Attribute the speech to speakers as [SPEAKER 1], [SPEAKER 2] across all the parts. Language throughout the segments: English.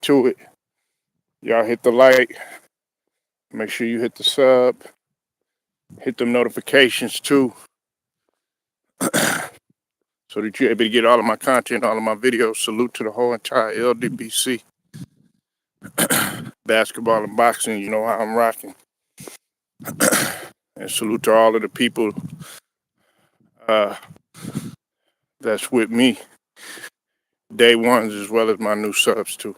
[SPEAKER 1] to it. Y'all hit the like. Make sure you hit the sub. Hit them notifications too, so that you're able to get all of my content, all of my videos. Salute to the whole entire LDBC. Basketball and boxing, you know how I'm rocking. And salute to all of the people uh, that's with me, day ones as well as my new subs too.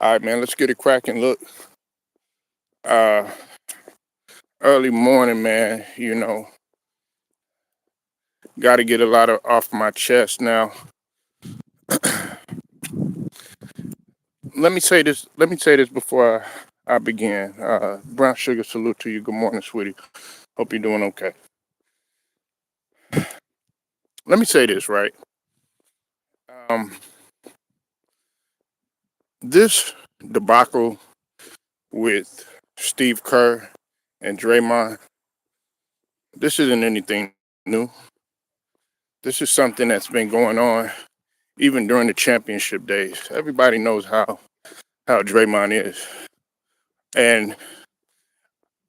[SPEAKER 1] All right, man, let's get it cracking. Look, uh, early morning, man, got to get a lot of off my chest now. Let me say this before I begin. Brown Sugar, salute to you. Good morning, sweetie. Hope you're doing okay. Let me say this, right? This debacle with Steve Kerr and Draymond, this isn't anything new. This is something that's been going on even during the championship days. Everybody knows how Draymond is. And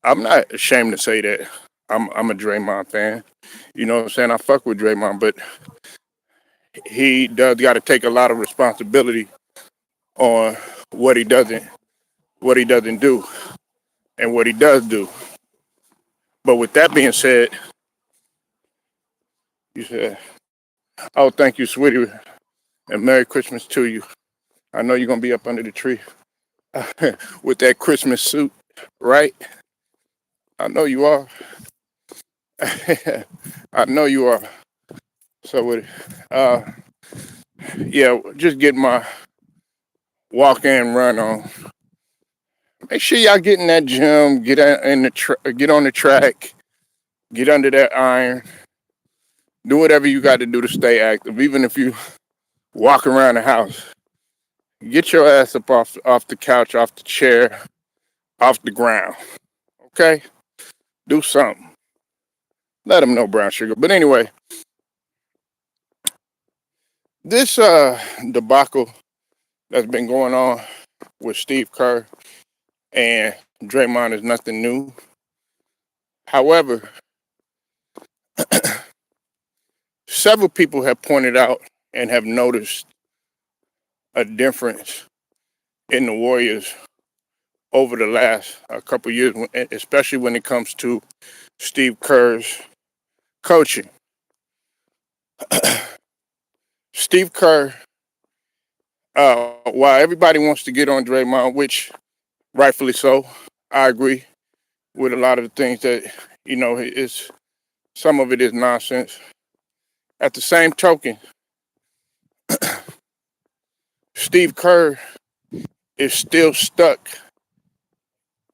[SPEAKER 1] I'm not ashamed to say that I'm a Draymond fan. You know what I'm saying? I fuck with Draymond, but he does got to take a lot of responsibility on what he doesn't do and what he does do. But with that being said, you said, oh, thank you, sweetie, and Merry Christmas to you. I know you're going to be up under the tree with that Christmas suit, right? I know you are. I know you are. So, yeah, just get my walk and run on. Make sure y'all get in that gym, get on the track, get under that iron, do whatever you got to do to stay active. Even if you walk around the house, get your ass up off the couch, off the chair, off the ground. Okay, do something. Let them know, Brown Sugar. But anyway, this debacle that's been going on with Steve Kerr and Draymond is nothing new. However, several people have pointed out and have noticed a difference in the Warriors over the last couple years, especially when it comes to Steve Kerr's coaching. Steve Kerr, while everybody wants to get on Draymond, which rightfully so, I agree with a lot of the things that, some of it is nonsense. At the same token, Steve Kerr is still stuck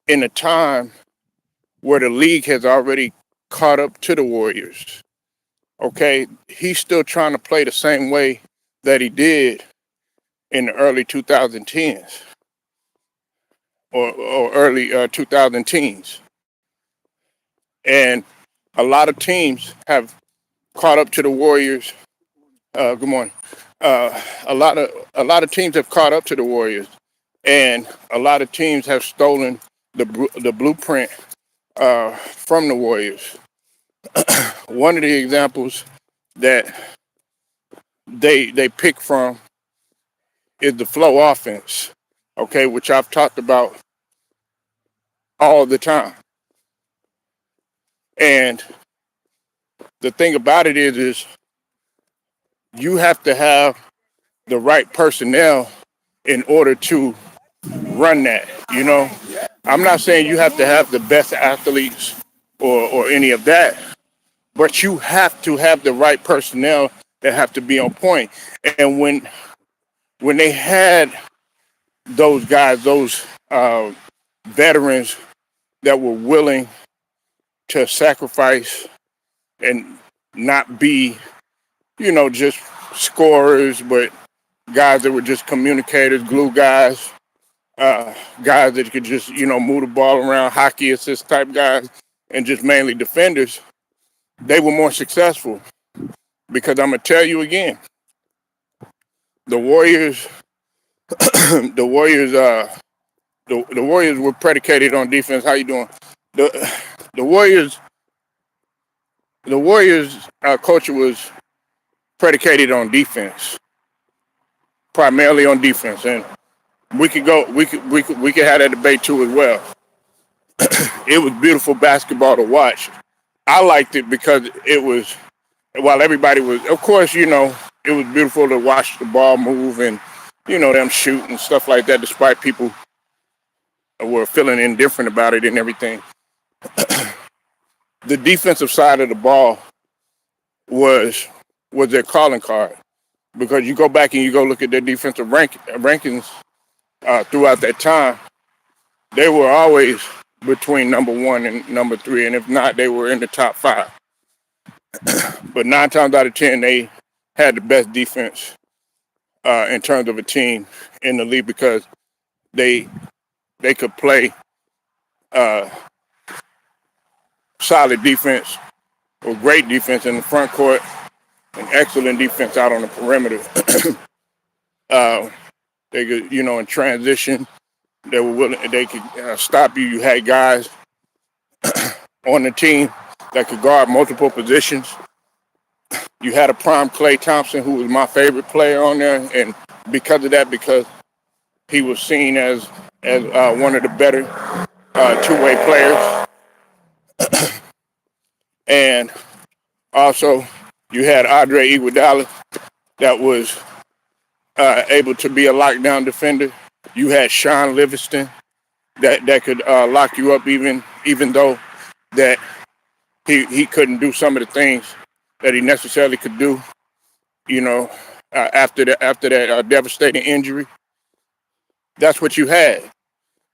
[SPEAKER 1] in a time where the league has already caught up to the Warriors. Okay, he's still trying to play the same way that he did in the early 2010s or early 2010s. And a lot of teams have caught up to the Warriors. Good morning. A lot of teams have caught up to the Warriors, and a lot of teams have stolen the blueprint from the Warriors. One of the examples that they pick from is the flow offense, okay, which I've talked about all the time. And the thing about it is you have to have the right personnel in order to run that, I'm not saying you have to have the best athletes or any of that, but you have to have the right personnel that have to be on point. And when they had those guys, those veterans that were willing to sacrifice and not be, just scorers, but guys that were just communicators, glue guys, guys that could just, move the ball around, hockey assist type guys, and just mainly defenders, they were more successful. Because I'm going to tell you again, the Warriors, the Warriors, the Warriors were predicated on defense. How you doing? The the Warriors, the Warriors culture was predicated on defense, primarily on defense, and we could have that debate too as well. It was beautiful basketball to watch. I liked it because it was, while everybody was, of course, it was beautiful to watch the ball move and, them shoot and stuff like that, despite people were feeling indifferent about it and everything. The defensive side of the ball was their calling card, because you go back and you go look at their defensive rankings throughout that time. They were always between number one and number three, and if not, they were in the top five. But 9 times out of 10, they had the best defense in terms of a team in the league, because they could play solid defense or great defense in the front court and excellent defense out on the perimeter. They could, in transition, they were willing. They could stop you. You had guys on the team that could guard multiple positions. You had a prime Klay Thompson, who was my favorite player on there, and because of that, because he was seen as one of the better two-way players. And also, you had Andre Iguodala, that was able to be a lockdown defender. You had Sean Livingston, that could lock you up, even though that he couldn't do some of the things that he necessarily could do, after that devastating injury. That's what you had.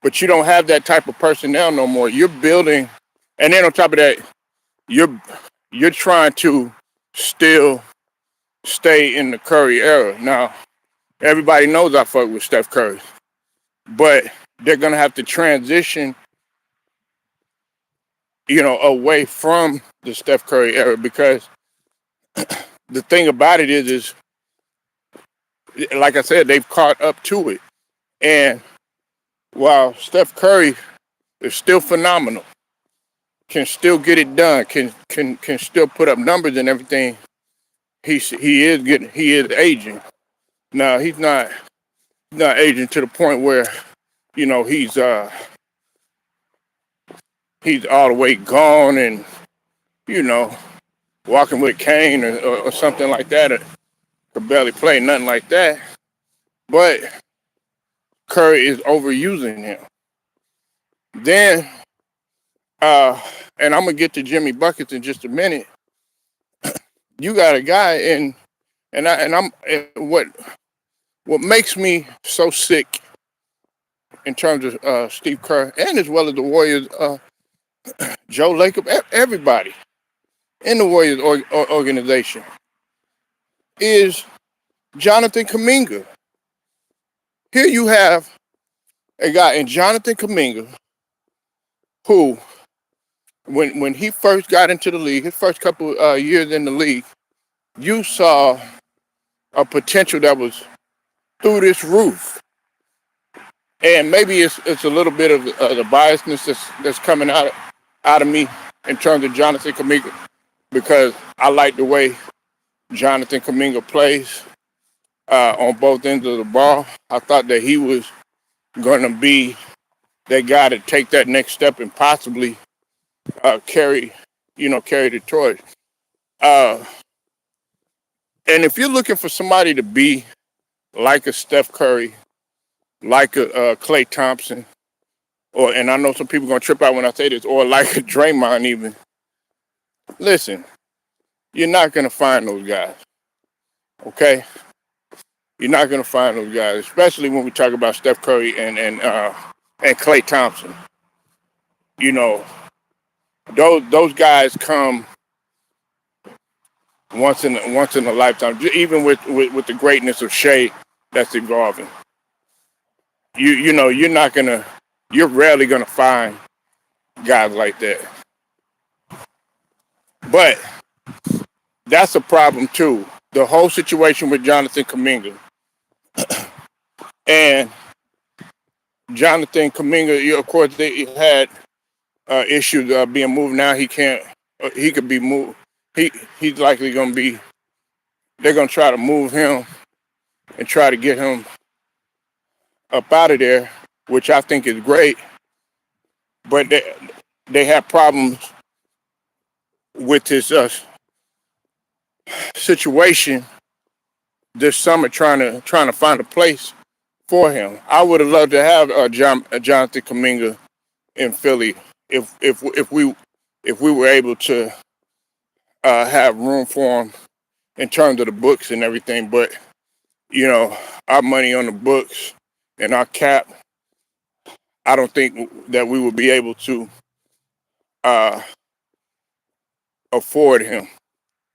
[SPEAKER 1] But you don't have that type of personnel no more. You're building, and then on top of that, you're trying to still stay in the Curry era. Now, everybody knows I fuck with Steph Curry, but they're gonna have to transition, away from the Steph Curry era, because the thing about it is, like I said, they've caught up to it. And while Steph Curry is still phenomenal, can still get it done, can still put up numbers and everything, he is aging. Now, he's not aging to the point where, he's all the way gone and, walking with cane or something like that, or could barely play, nothing like that. But Curry is overusing him. Then, and I'm gonna get to Jimmy Buckets in just a minute. You got a guy what makes me so sick in terms of Steve Kerr, and as well as the Warriors, Joe Lacob, everybody in the Warriors organization, is Jonathan Kuminga. Here you have a guy in Jonathan Kuminga who, when he first got into the league, his first couple years in the league, you saw a potential that was through this roof. And maybe it's a little bit of the biasness that's coming out of me in terms of Jonathan Kuminga, because I like the way Jonathan Kuminga plays on both ends of the ball. I thought that he was going to be that guy to take that next step and possibly carry the torch. And if you're looking for somebody to be like a Steph Curry, like a Klay Thompson, and I know some people are going to trip out when I say this, or like a Draymond even, listen, you're not going to find those guys, okay? You're not going to find those guys, especially when we talk about Steph Curry and Klay Thompson. Those guys come once in a lifetime. Even with the greatness of Shea that's evolving, you're rarely gonna find guys like that. But that's a problem too. The whole situation with Jonathan Kuminga And Jonathan Kuminga, of course, they had issues being moved. Now he can't. He could be moved. He's likely going to be. They're going to try to move him and try to get him up out of there, which I think is great. But they have problems with this situation this summer, trying to find a place for him. I would have loved to have Jonathan Kuminga in Philly if we were able to have room for him in terms of the books and everything. But our money on the books and our cap, I don't think that we would be able to uh, afford him.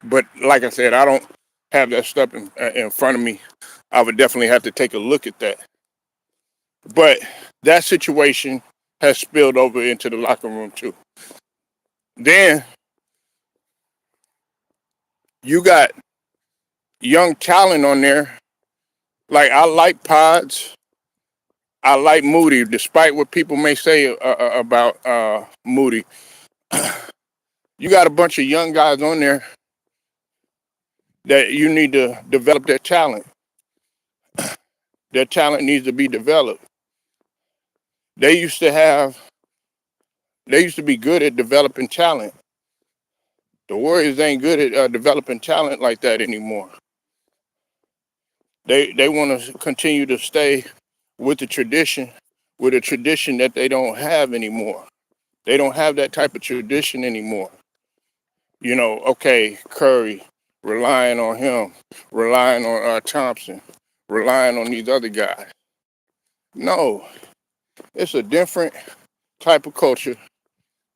[SPEAKER 1] But like I said, I don't have that stuff in front of me. I would definitely have to take a look at that. But that situation has spilled over into the locker room too. Then you got young talent on there. Like, I like Pods. I like Moody, despite what people may say about Moody. You got a bunch of young guys on there that you need to develop their talent. Their talent needs to be developed. They used to be good at developing talent. The Warriors ain't good at developing talent like that anymore. They want to continue to stay with a tradition that they don't have anymore. They don't have that type of tradition anymore. Okay, Curry, relying on him, relying on Thompson, relying on these other guys. No, it's a different type of culture,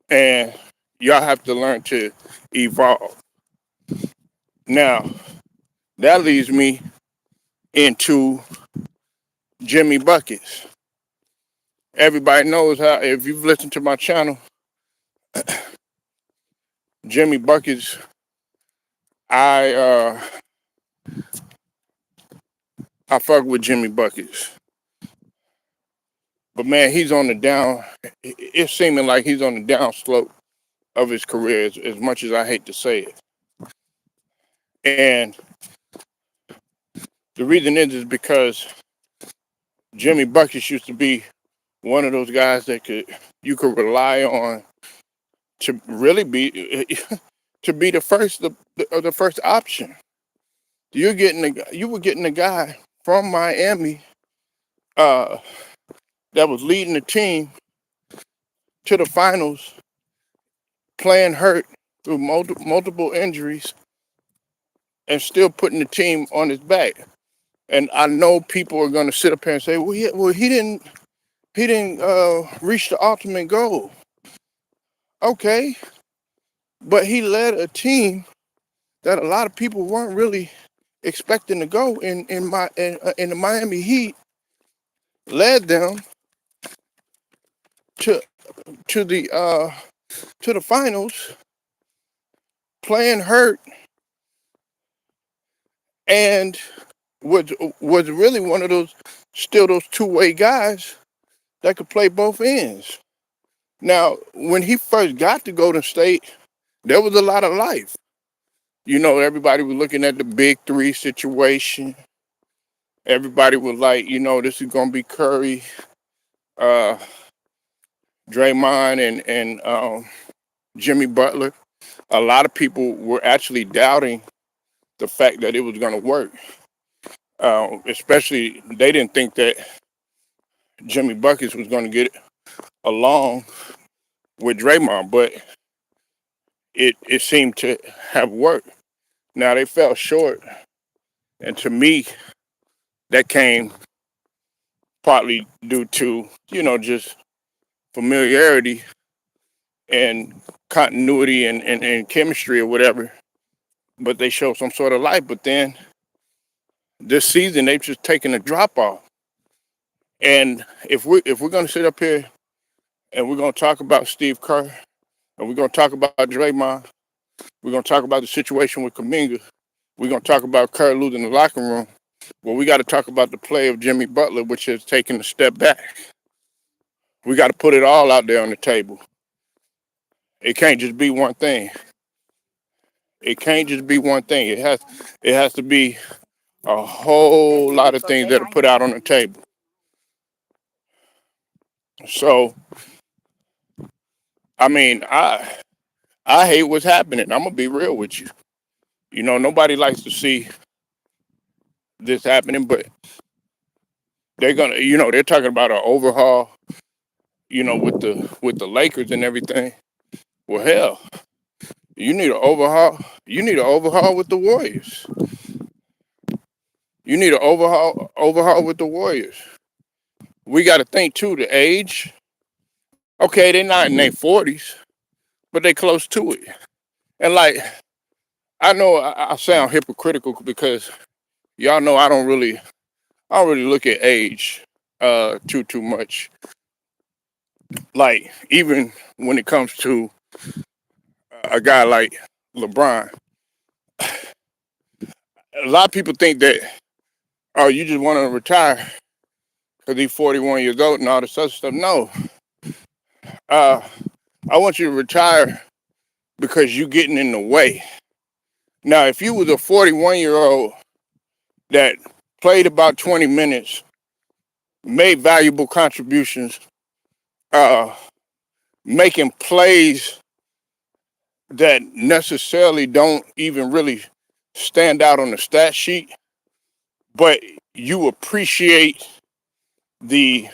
[SPEAKER 1] and y'all have to learn to evolve. Now, that leads me into Jimmy Buckets. Everybody knows how, if you've listened to my channel, Jimmy Buckets, I fuck with Jimmy Buckets. But man, he's on the down. It's seeming like he's on the downslope of his career, as much as I hate to say it. And the reason is because Jimmy Buckets used to be one of those guys that you could rely on to really be the first option. You were getting a guy from Miami that was leading the team to the finals, playing hurt through multiple injuries, and still putting the team on his back. And I know people are going to sit up here and say, "Well, he didn't reach the ultimate goal." Okay, but he led a team that a lot of people weren't really expecting to go in the Miami Heat. Led them to the finals, playing hurt, and was really one of those two-way guys that could play both ends. Now, when he first got to Golden State, there was a lot of life. Everybody was looking at the big three situation. Everybody was like, this is gonna be Curry, Draymond, and Jimmy Butler. A lot of people were actually doubting the fact that it was going to work. Especially, they didn't think that Jimmy Buckets was going to get along with Draymond, but it seemed to have worked. Now, they fell short, and to me, that came partly due to, just familiarity and continuity and chemistry or whatever. But they showed some sort of life. But then this season, they've just taken a drop off. And if we're going to sit up here and we're going to talk about Steve Kerr, and we're going to talk about Draymond, we're going to talk about the situation with Kuminga, we're going to talk about Kerr losing the locker room, Well, we got to talk about the play of Jimmy Butler, which is taking a step back. We got to put it all out there on the table. It can't just be one thing. It can't just be one thing. It has to be a whole lot of things that are put out on the table. So, I mean, I hate what's happening. I'm gonna be real with you. You know, nobody likes to see this happening, but they're talking about an overhaul, with the Lakers and everything. Well, hell, you need an overhaul. You need an overhaul with the Warriors. You need an overhaul with the Warriors. We got to think too. The age. Okay, they're not in their 40s, but they close to it. And like, I know I sound hypocritical because y'all know I don't really look at age too much. Like, even when it comes to a guy like LeBron, a lot of people think that, oh, you just want to retire because he's 41 years old and all this other stuff. No, uh, I want you to retire because you getting in the way. Now, if you was a 41-year-old that played about 20 minutes, made valuable contributions, uh, making plays that necessarily don't even really stand out on the stat sheet, but you appreciate the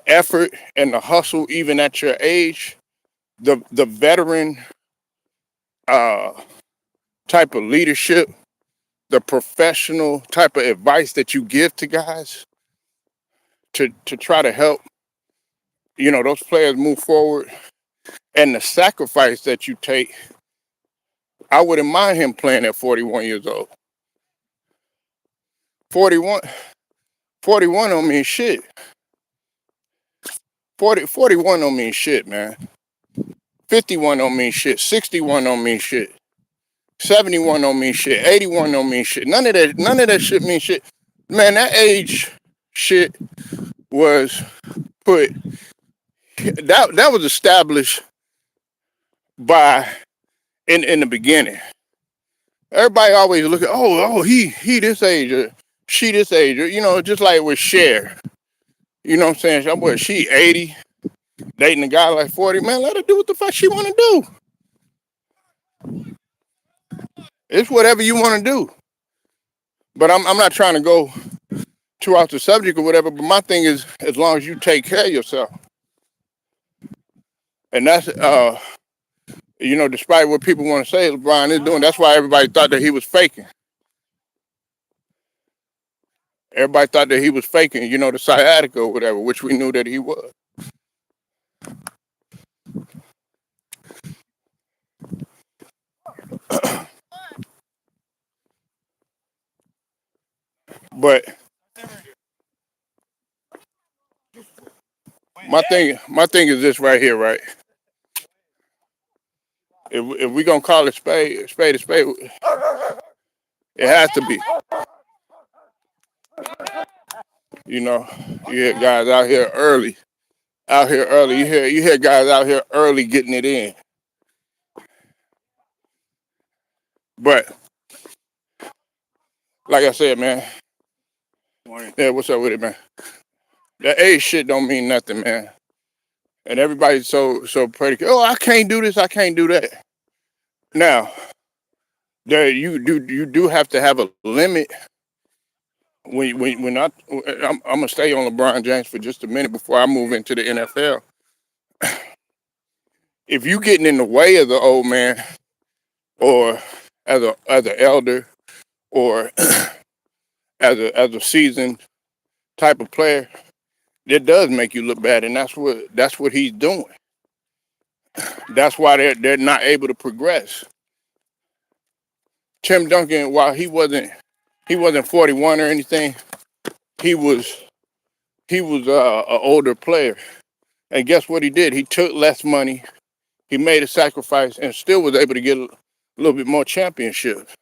[SPEAKER 1] effort and the hustle even at your age, the veteran uh, type of leadership, the professional type of advice that you give to guys to try to help, those players move forward, and the sacrifice that you take. I wouldn't mind him playing at 41 years old. 41, 41 don't mean shit. 41 don't mean shit, man. 51 don't mean shit. 61 don't mean shit. 71 don't mean shit. 81 don't mean shit. None of that shit means shit. Man, that age shit was put that was established by in the beginning. Everybody always look at, he this age or she this age, or, just like with Cher. You know what I'm saying? She 80, dating a guy like 40. Man, let her do what the fuck she want to do. It's whatever you want to do. But I'm not trying to go too off the subject or whatever. But my thing is, as long as you take care of yourself, and that's despite what people want to say LeBron is doing, that's why everybody thought that he was faking. Everybody thought that he was faking, the sciatica or whatever, which we knew that he was. But my thing is this right here, right? If we gonna call it a spade, it has to be. You hear guys out here early. Out here early. You hear guys out here early getting it in. But like I said, man. Yeah, what's up with it, man? That age shit don't mean nothing, man. And everybody's so predicated. Oh, I can't do this. I can't do that. Now, you do have to have a limit. I'm gonna stay on LeBron James for just a minute before I move into the NFL. If you getting in the way of the old man, or as an elder, or as a seasoned type of player, it does make you look bad, and that's what he's doing. That's why they're not able to progress. Tim Duncan, while he wasn't 41 or anything, he was an older player, and guess what he did? He took less money, he made a sacrifice, and still was able to get a little bit more championships,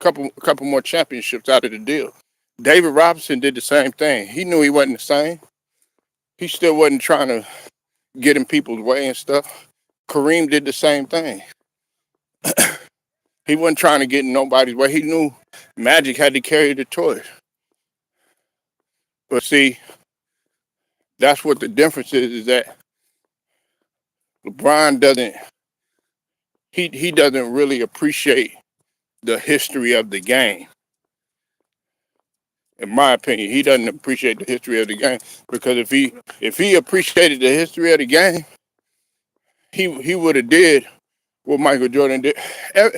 [SPEAKER 1] couple more championships out of the deal. David Robinson did the same thing. He knew he wasn't the same. He still wasn't trying to get in people's way and stuff. Kareem did the same thing. He wasn't trying to get in nobody's way. He knew Magic had to carry the torch. But see, that's what the difference is that LeBron doesn't he doesn't really appreciate the history of the game. In my opinion, he doesn't appreciate the history of the game because if he appreciated the history of the game, he would have did what Michael Jordan did.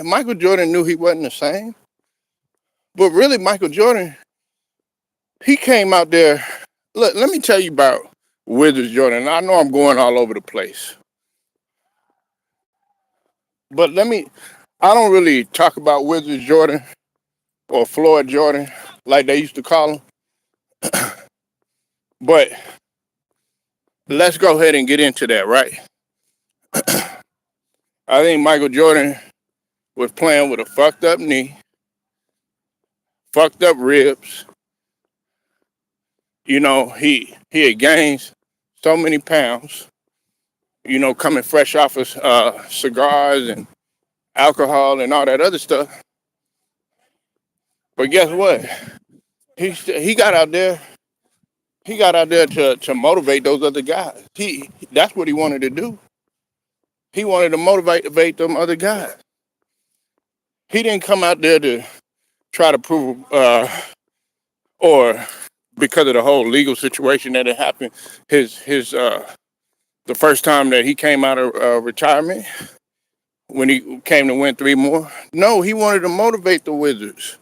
[SPEAKER 1] Michael Jordan knew he wasn't the same, but really Michael Jordan, he came out there. Look, let me tell you about Wizards Jordan. I know I'm going all over the place, but I don't really talk about Wizards Jordan or Floyd Jordan like they used to call him, but let's go ahead and get into that, right? I think Michael Jordan was playing with a fucked up knee, fucked up ribs. You know, he had gained so many pounds, you know, coming fresh off of cigars and alcohol and all that other stuff. But guess what? He got out there. He got out there to motivate those other guys. That's what he wanted to do. He wanted to motivate them other guys. He didn't come out there to try to prove, or because of the whole legal situation that had happened, the first time that he came out of retirement, when he came to win 3 more. No, he wanted to motivate the Wizards.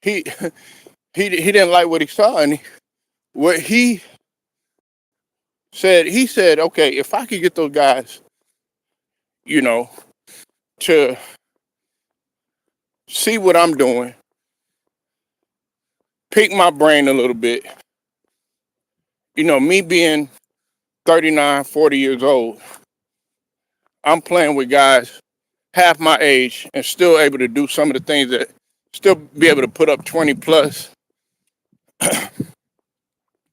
[SPEAKER 1] He he didn't like what he saw, and what he said, okay, if I could get those guys, you know, to see what I'm doing, pick my brain a little bit. You know, me being 39, 40 years old, I'm playing with guys half my age and still able to do some of the things that still be able to put up 20 plus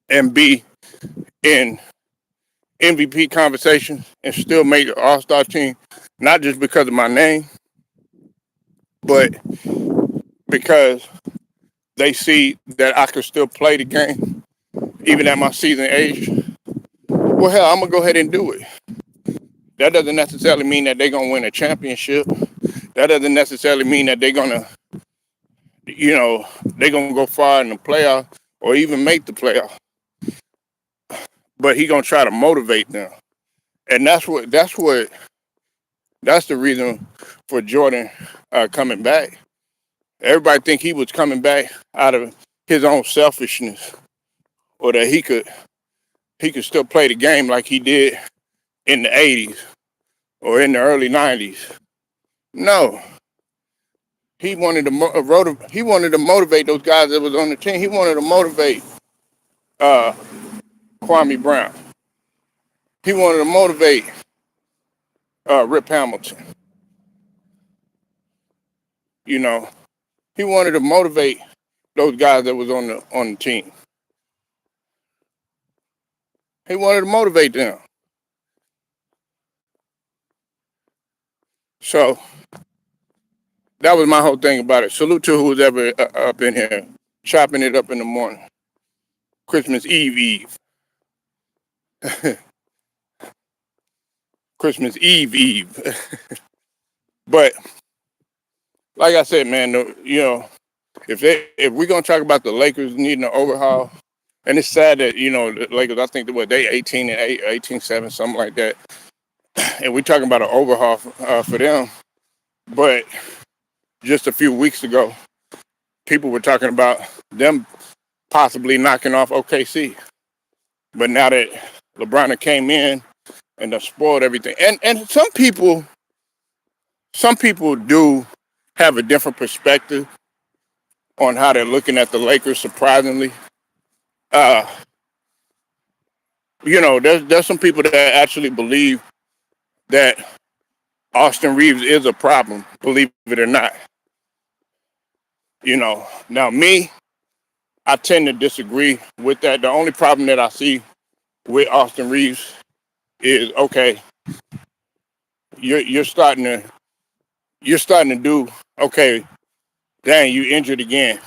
[SPEAKER 1] and be in MVP conversation and still make an all-star team, not just because of my name, but because they see that I can still play the game, even at my season age. Well, hell, I'm going to go ahead and do it. That doesn't necessarily mean that they're going to win a championship. That doesn't necessarily mean that they're going to, you know, they're going to go far in the playoff or even make the playoff. But he's going to try to motivate them. And that's the reason for Jordan coming back. Everybody think he was coming back out of his own selfishness, or that he could still play the game like he did in the 80s or in the early 90s. No. He wanted to motivate those guys that was on the team. He wanted to motivate Kwame Brown. He wanted to motivate Rip Hamilton. You know, he wanted to motivate those guys that was on the team. He wanted to motivate them. So that was my whole thing about it. Salute to who was ever up in here, chopping it up in the morning. Christmas Eve. Christmas Eve. But like I said, man, you know, if we're gonna talk about the Lakers needing an overhaul, and it's sad that, you know, the Lakers, I think they 18-8, 18-7, something like that, and we're talking about an overhaul for them. But just a few weeks ago, people were talking about them possibly knocking off OKC. But now that LeBron came in and spoiled everything, and some people do have a different perspective on how they're looking at the Lakers, surprisingly. You know, there's some people that actually believe that Austin Reeves is a problem, believe it or not. Now me, I tend to disagree with that. The only problem that I see with Austin Reeves is okay. You're starting to do okay. Dang, you injured again.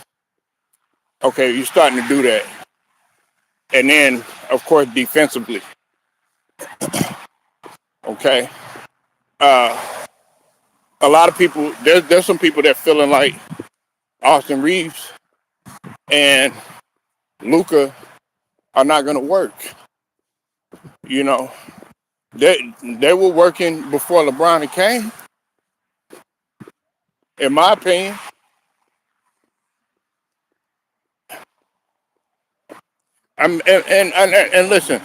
[SPEAKER 1] Okay, you're starting to do that, and then of course defensively. Okay, a lot of people there's some people that feeling like Austin Reeves and Luka are not going to work. You know, they were working before LeBron came. In my opinion, and listen.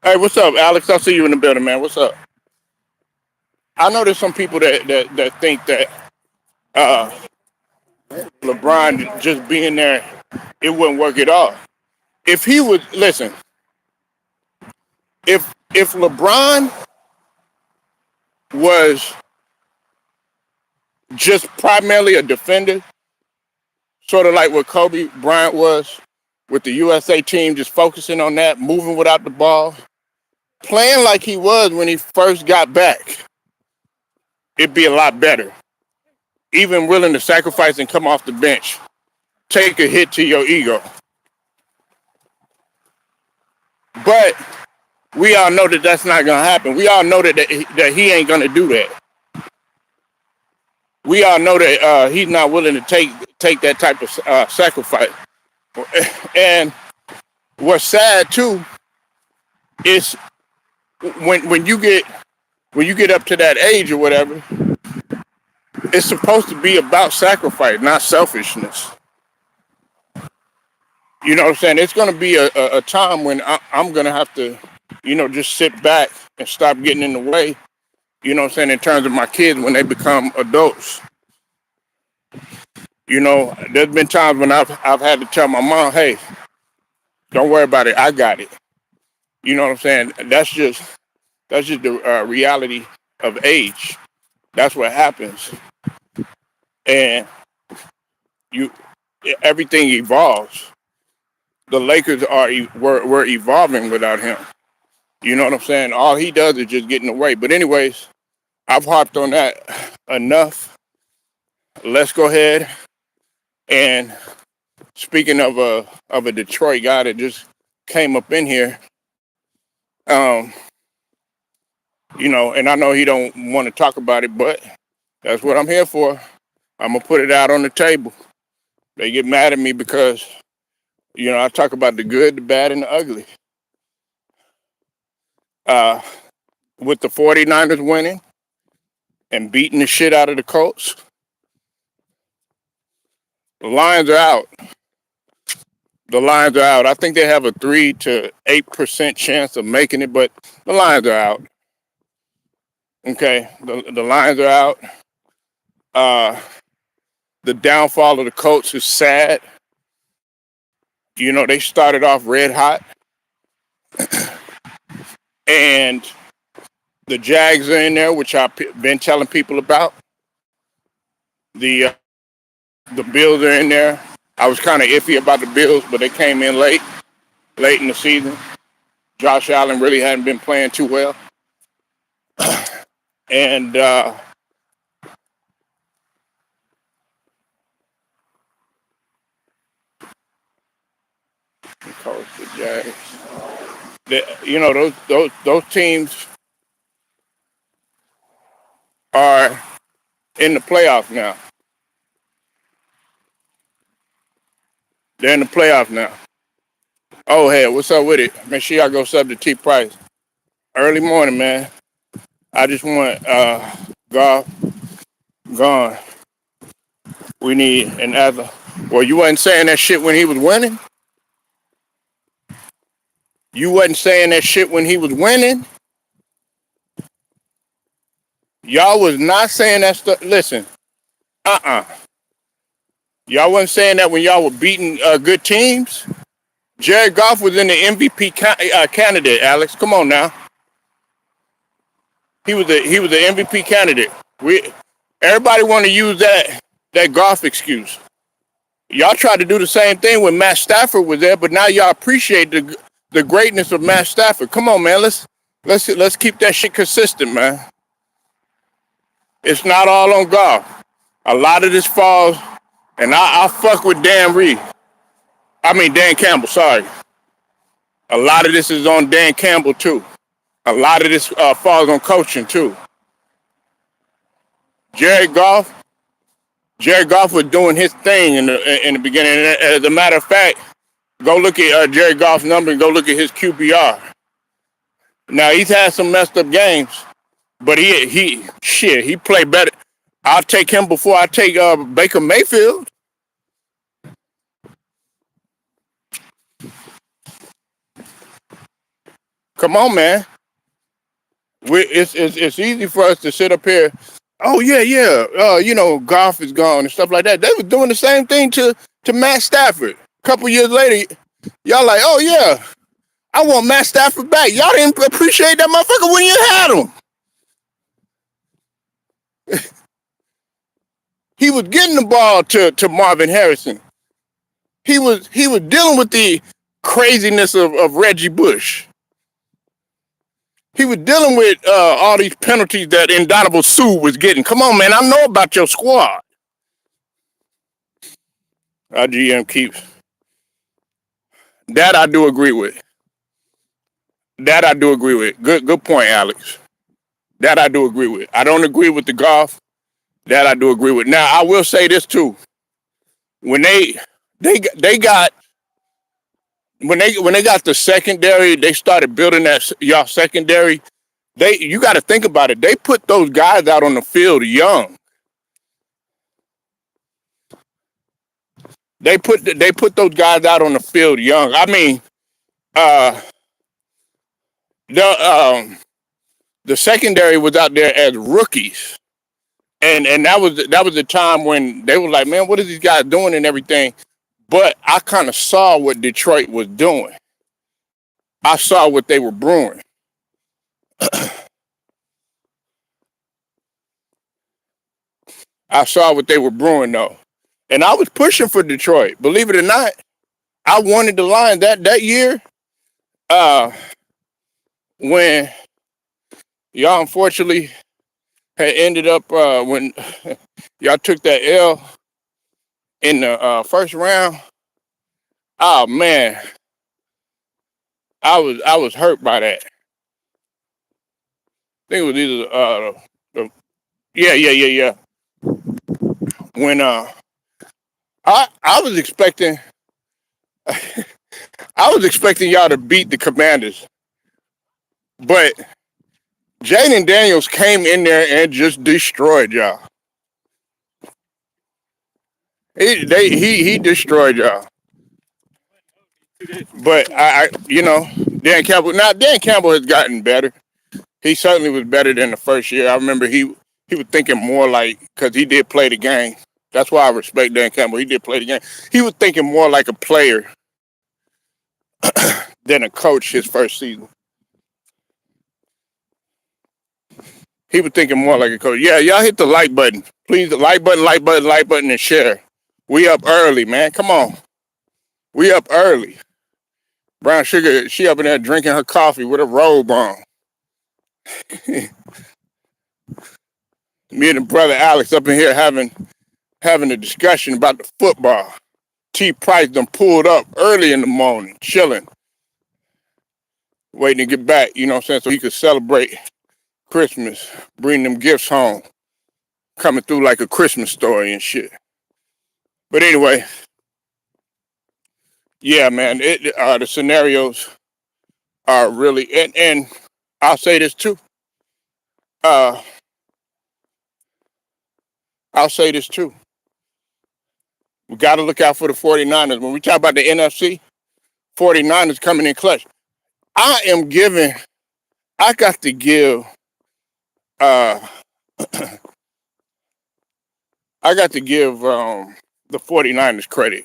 [SPEAKER 1] Hey, what's up, Alex? I'll see you in the building, man. What's up? I know there's some people that think that uh, LeBron just being there, it wouldn't work at all. If he would listen, if LeBron was just primarily a defender, sort of like what Kobe Bryant was with the USA team, just focusing on that, moving without the ball, playing like he was when he first got back, it'd be a lot better. Even willing to sacrifice and come off the bench, take a hit to your ego. But we all know that that's not going to happen. We all know that he ain't going to do that. We all know that he's not willing to take that type of sacrifice. And what's sad too is when you get up to that age or whatever, it's supposed to be about sacrifice, not selfishness. You know what I'm saying? It's going to be a time when I'm going to have to, just sit back and stop getting in the way, you know what I'm saying, in terms of my kids when they become adults. There's been times when I've had to tell my mom, hey, don't worry about it. I got it. You know what I'm saying? That's just the reality of age. That's what happens. And you everything evolves. The Lakers were evolving without him. You know what I'm saying? All he does is just get in the way. But anyways, I've harped on that enough. Let's go ahead and speaking of a Detroit guy that just came up in here, um, and I know he don't want to talk about it, but that's what I'm here for. I'm gonna put it out on the table. They get mad at me because I talk about the good, the bad, and the ugly. Uh, with the 49ers winning and beating the shit out of the Colts, the Lions are out. The Lions are out. I think they have a 3 to 8% chance of making it, but the Lions are out. Okay, the Lions are out. The downfall of the Colts is sad. They started off red hot, and the Jags are in there, which I've been telling people about. The Bills are in there. I was kind of iffy about the Bills, but they came in late in the season. Josh Allen really hadn't been playing too well. And coach the Jags. Those teams are in the playoffs now. They're in the playoffs now. Oh, hey, what's up with it? Make sure y'all go sub to T Price. Early morning, man. I just want golf gone. We need an other. Well, you wasn't saying that shit when he was winning. You wasn't saying that shit when he was winning. Y'all was not saying that stuff. Listen, y'all wasn't saying that when y'all were beating good teams. Jared Goff was in the MVP candidate. Alex, come on now. He was the MVP candidate. Everybody want to use that. That golf excuse. Y'all tried to do the same thing when Matt Stafford was there, but now y'all appreciate the greatness of Matt Stafford. Come on, man. Let's keep that shit consistent, man. It's not all on golf. A lot of this falls, and I fuck with Dan Campbell. Sorry. A lot of this is on Dan Campbell too. A lot of this falls on coaching too. Jared Goff. Jared Goff was doing his thing in the beginning. As a matter of fact, go look at Jared Goff's number and go look at his QBR. Now he's had some messed up games, but he played better. I'll take him before I take Baker Mayfield. Come on, man. It's easy for us to sit up here. Oh yeah. Goff is gone and stuff like that. They were doing the same thing to Matt Stafford. A couple years later, y'all like, oh yeah, I want Matt Stafford back. Y'all didn't appreciate that motherfucker when you had him. He was getting the ball to Marvin Harrison. He was dealing with the craziness of Reggie Bush. He was dealing with all these penalties that Indomitable Sue was getting. Come on, man. I know about your squad. Our GM keeps. That I do agree with. Good point, Alex. That I do agree with. I don't agree with the golf. That I do agree with. Now, I will say this, too. When they got the secondary, they started building that y'all secondary. You got to think about it. They put those guys out on the field young. They put those guys out on the field young. I mean, the secondary was out there as rookies, and that was the time when they were like, man, what are these guys doing and everything. But I kind of saw what Detroit was doing. I saw what they were brewing. I saw what they were brewing, though. And I was pushing for Detroit. Believe it or not, I wanted the Lions that year. When y'all unfortunately had ended up when y'all took that L in the first round. Oh man, I was hurt by that. I think it was either yeah. When I was expecting y'all to beat the Commanders, but Jaden Daniels came in there and just destroyed y'all. He destroyed y'all. But Dan Campbell. Now Dan Campbell has gotten better. He certainly was better than the first year. I remember he was thinking more like, because he did play the game. That's why I respect Dan Campbell. He did play the game. He was thinking more like a player than a coach his first season. He was thinking more like a coach. Yeah, y'all hit the like button. Please, the like button, and share. We up early, man. Come on. We up early. Brown Sugar, she up in there drinking her coffee with a robe on. Me and the brother Alex up in here having a discussion about the football. T. Price done pulled up early in the morning, chilling, waiting to get back, you know what I'm saying, so he could celebrate Christmas, bring them gifts home, coming through like a Christmas story and shit. But anyway, yeah, man, the scenarios are really, and I'll say this too. We got to look out for the 49ers. When we talk about the NFC, 49ers coming in clutch. I got to give the 49ers credit.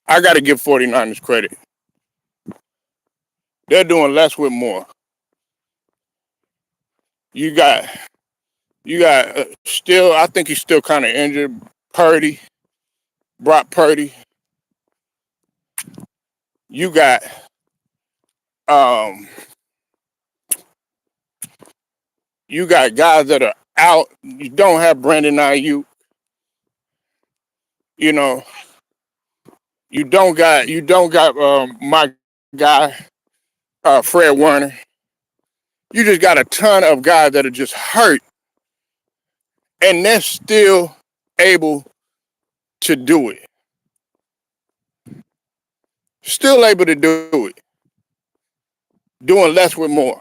[SPEAKER 1] I got to give 49ers credit. They're doing less with more. You got You got still, I think he's still kind of injured. Purdy, Brock Purdy. You got um, you got guys that are out. You don't have Brandon Ayuk. You know, you don't got my guy Fred Warner. You just got a ton of guys that are just hurt, and they're still able to do it. Still able to do it. Doing less with more.